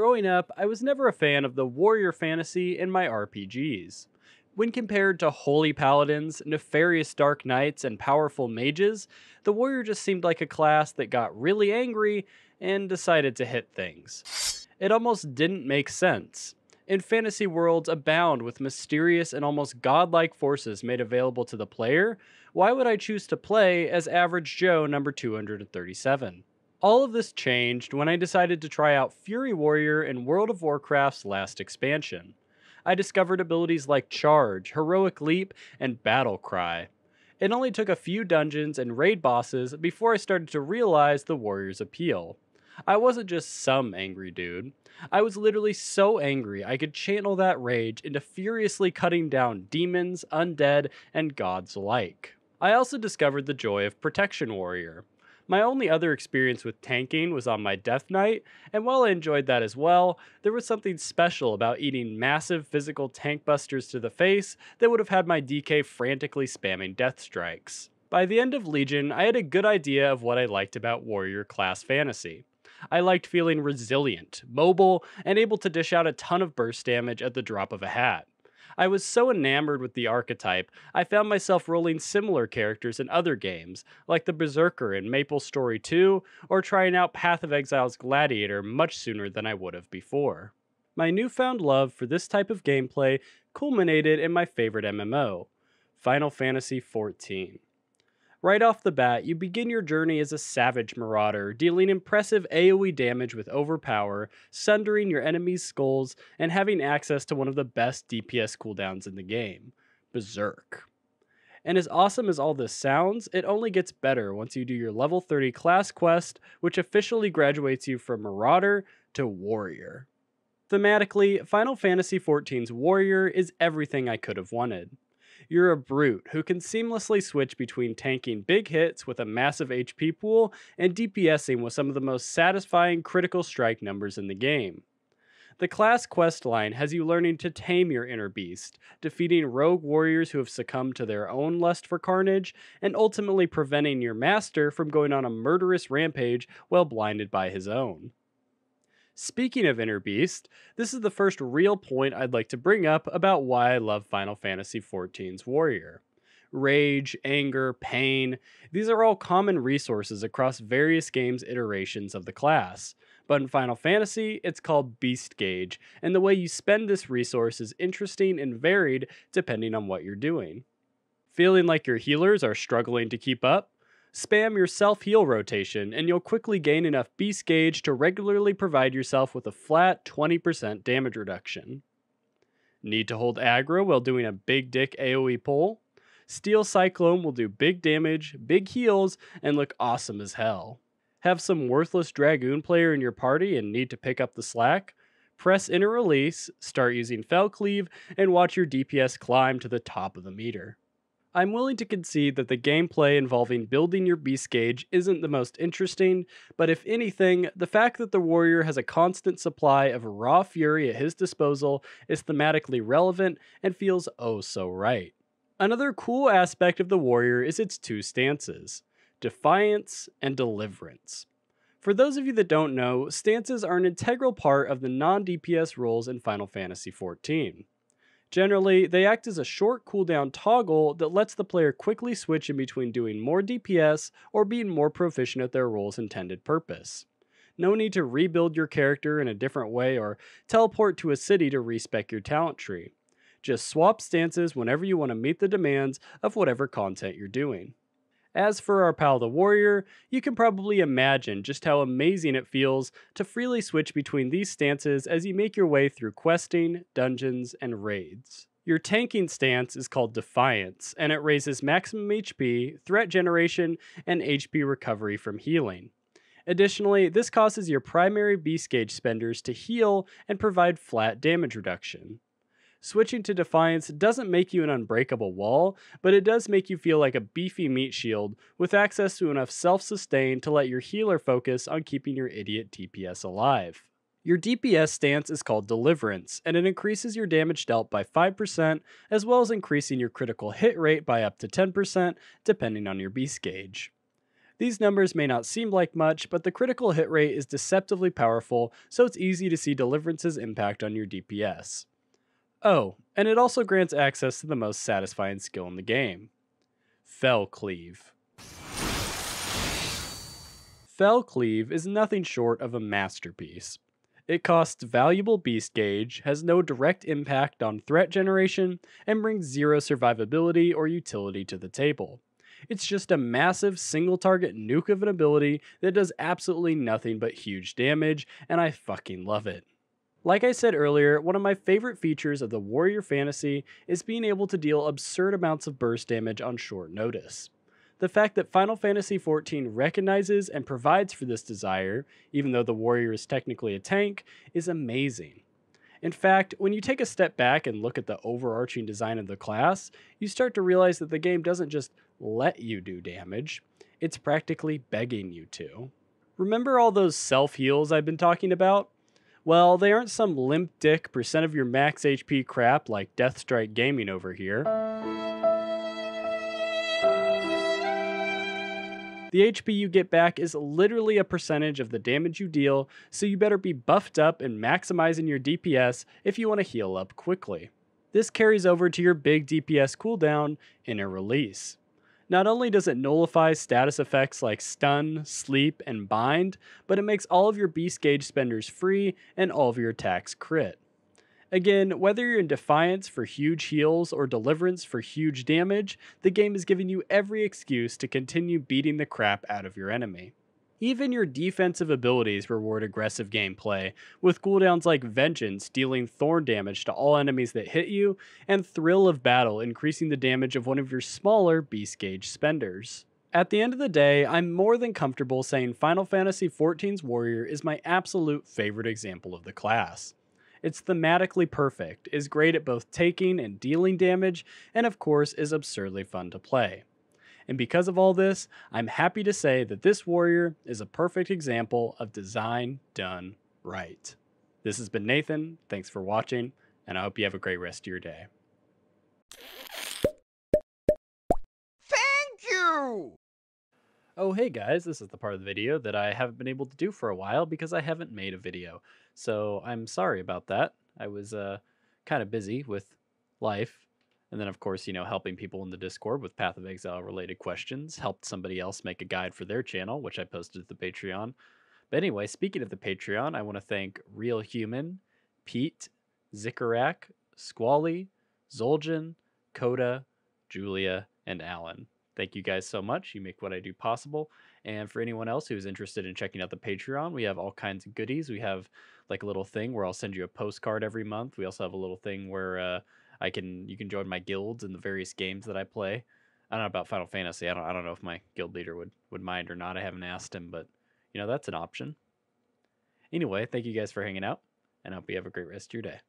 Growing up, I was never a fan of the warrior fantasy in my RPGs. When compared to holy paladins, nefarious dark knights, and powerful mages, the warrior just seemed like a class that got really angry and decided to hit things. It almost didn't make sense. In fantasy worlds abound with mysterious and almost godlike forces made available to the player, why would I choose to play as average Joe number 237? All of this changed when I decided to try out Fury Warrior in World of Warcraft's last expansion. I discovered abilities like Charge, Heroic Leap, and Battle Cry. It only took a few dungeons and raid bosses before I started to realize the warrior's appeal. I wasn't just some angry dude. I was literally so angry I could channel that rage into furiously cutting down demons, undead, and gods alike. I also discovered the joy of Protection Warrior. My only other experience with tanking was on my Death Knight, and while I enjoyed that as well, there was something special about eating massive physical tank busters to the face that would have had my DK frantically spamming death strikes. By the end of Legion, I had a good idea of what I liked about warrior class fantasy. I liked feeling resilient, mobile, and able to dish out a ton of burst damage at the drop of a hat. I was so enamored with the archetype, I found myself rolling similar characters in other games, like the Berserker in Maple Story 2, or trying out Path of Exile's Gladiator much sooner than I would have before. My newfound love for this type of gameplay culminated in my favorite MMO, Final Fantasy XIV. Right off the bat, you begin your journey as a savage marauder, dealing impressive AoE damage with overpower, sundering your enemies' skulls, and having access to one of the best DPS cooldowns in the game, Berserk. And as awesome as all this sounds, it only gets better once you do your level 30 class quest, which officially graduates you from Marauder to Warrior. Thematically, Final Fantasy XIV's Warrior is everything I could have wanted. You're a brute who can seamlessly switch between tanking big hits with a massive HP pool and DPSing with some of the most satisfying critical strike numbers in the game. The class questline has you learning to tame your inner beast, defeating rogue warriors who have succumbed to their own lust for carnage, and ultimately preventing your master from going on a murderous rampage while blinded by his own. Speaking of Inner Beast, this is the first real point I'd like to bring up about why I love Final Fantasy XIV's Warrior. Rage, anger, pain, these are all common resources across various games' iterations of the class. But in Final Fantasy, it's called Beast Gauge, and the way you spend this resource is interesting and varied depending on what you're doing. Feeling like your healers are struggling to keep up? Spam your self-heal rotation, and you'll quickly gain enough Beast Gauge to regularly provide yourself with a flat 20% damage reduction. Need to hold aggro while doing a big dick AoE pull? Steel Cyclone will do big damage, big heals, and look awesome as hell. Have some worthless Dragoon player in your party and need to pick up the slack? Press Inner Release, start using Fell Cleave, and watch your DPS climb to the top of the meter. I'm willing to concede that the gameplay involving building your beast gauge isn't the most interesting, but if anything, the fact that the warrior has a constant supply of raw fury at his disposal is thematically relevant and feels oh so right. Another cool aspect of the warrior is its two stances, Defiance and Deliverance. For those of you that don't know, stances are an integral part of the non-DPS roles in Final Fantasy XIV. Generally, they act as a short cooldown toggle that lets the player quickly switch in between doing more DPS or being more proficient at their role's intended purpose. No need to rebuild your character in a different way or teleport to a city to respec your talent tree. Just swap stances whenever you want to meet the demands of whatever content you're doing. As for our pal the warrior, you can probably imagine just how amazing it feels to freely switch between these stances as you make your way through questing, dungeons, and raids. Your tanking stance is called Defiance, and it raises maximum HP, threat generation, and HP recovery from healing. Additionally, this causes your primary beast gauge spenders to heal and provide flat damage reduction. Switching to Defiance doesn't make you an unbreakable wall, but it does make you feel like a beefy meat shield with access to enough self-sustain to let your healer focus on keeping your idiot DPS alive. Your DPS stance is called Deliverance, and it increases your damage dealt by 5%, as well as increasing your critical hit rate by up to 10%, depending on your beast gauge. These numbers may not seem like much, but the critical hit rate is deceptively powerful, so it's easy to see Deliverance's impact on your DPS. Oh, and it also grants access to the most satisfying skill in the game, Fell Cleave. Fell Cleave is nothing short of a masterpiece. It costs valuable beast gauge, has no direct impact on threat generation, and brings zero survivability or utility to the table. It's just a massive single target nuke of an ability that does absolutely nothing but huge damage, and I fucking love it. Like I said earlier, one of my favorite features of the Warrior Fantasy is being able to deal absurd amounts of burst damage on short notice. The fact that Final Fantasy XIV recognizes and provides for this desire, even though the warrior is technically a tank, is amazing. In fact, when you take a step back and look at the overarching design of the class, you start to realize that the game doesn't just let you do damage, it's practically begging you to. Remember all those self-heals I've been talking about? Well, they aren't some limp dick percent of your max HP crap like Deathstrike Gaming over here. The HP you get back is literally a percentage of the damage you deal, so you better be buffed up and maximizing your DPS if you want to heal up quickly. This carries over to your big DPS cooldown in a release. Not only does it nullify status effects like stun, sleep, and bind, but it makes all of your beast gauge spenders free and all of your attacks crit. Again, whether you're in Defiance for huge heals or Deliverance for huge damage, the game is giving you every excuse to continue beating the crap out of your enemy. Even your defensive abilities reward aggressive gameplay, with cooldowns like Vengeance dealing thorn damage to all enemies that hit you, and Thrill of Battle increasing the damage of one of your smaller beast gauge spenders. At the end of the day, I'm more than comfortable saying Final Fantasy XIV's Warrior is my absolute favorite example of the class. It's thematically perfect, is great at both taking and dealing damage, and of course is absurdly fun to play. And because of all this, I'm happy to say that this warrior is a perfect example of design done right. This has been Nathan, thanks for watching, and I hope you have a great rest of your day. Thank you! Oh hey guys, this is the part of the video that I haven't been able to do for a while because I haven't made a video. So I'm sorry about that. I was kind of busy with life. And then of course, helping people in the Discord with Path of Exile related questions. Helped somebody else make a guide for their channel, which I posted to the Patreon. But anyway, speaking of the Patreon, I want to thank Real Human, Pete, Zikarak, Squally, Zoljan, Coda, Julia, and Alan. Thank you guys so much. You make what I do possible. And for anyone else who's interested in checking out the Patreon, we have all kinds of goodies. We have like a little thing where I'll send you a postcard every month. We also have a little thing where you can join my guilds in the various games that I play. I don't know about Final Fantasy. I don't know if my guild leader would mind or not. I haven't asked him, but that's an option. Anyway, thank you guys for hanging out, and I hope you have a great rest of your day.